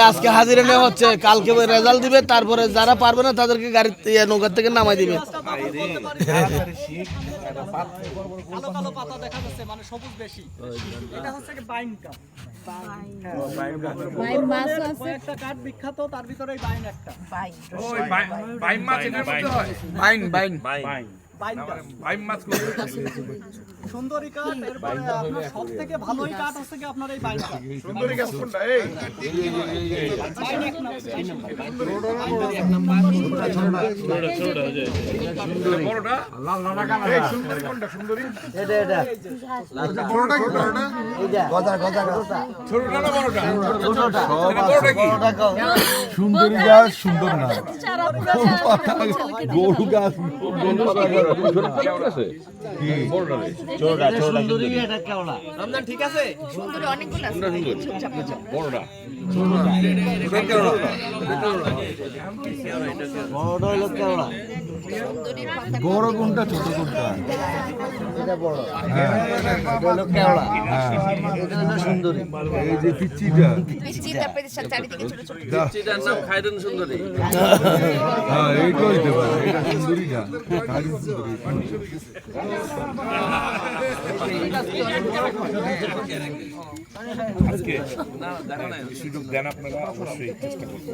আজকে হাজিরা নেওয়া হচ্ছে, কালকে রেজাল্ট দিবে, তারপরে যারা পারবে না তাদেরকে গাড়ি নৌকার থেকে নামাই দিবে। বিখ্যাত তার ভিতরে বাইন একটা সুন্দরী কাঠ। এরপরে আপনার সব থেকে ভালোই কাঠ হচ্ছে কি আপনার এই বাইন কাঠ। সুন্দরী গাছ কোনটা? এই বড়টা লাল লাল কালার। এই সুন্দরী কোনটা? সুন্দরী এটা বড়টা কি? বড়টা এইটা গজা গজা গজা। ছোটটা না বড়টা? ছোটটা। বড়টা কি? সুন্দরী গাছ সুন্দর না, গরু গাছ গরু পাতা আছে কি বড়টা রে? ছোটটা ছোটটা সুন্দরী। এটা কেওড়া রমজান ঠিক আছে। সুন্দরী অনেকগুলো আছে, বড়টা ছোটটা কেওড়া। বড়টা হলো কেওড়া। বড় কোনটা ছোট কোনটা? এটা বড়। হ্যাঁ এটা হলো কেওড়া। হ্যাঁ এটা হলো সুন্দরী। এই যে পিচ্চিটা পেছন চারিদিকে ছোট ছোট পিচ্চিটার নাম খায়রুন সুন্দরী। হ্যাঁ এইটা হইতে পারে, এটা সুন্দরী না, খায়রুন সুন্দরী। আজকে না দেখো না সুযোগ দেন আপনারা, অবশ্যই চেষ্টা করব।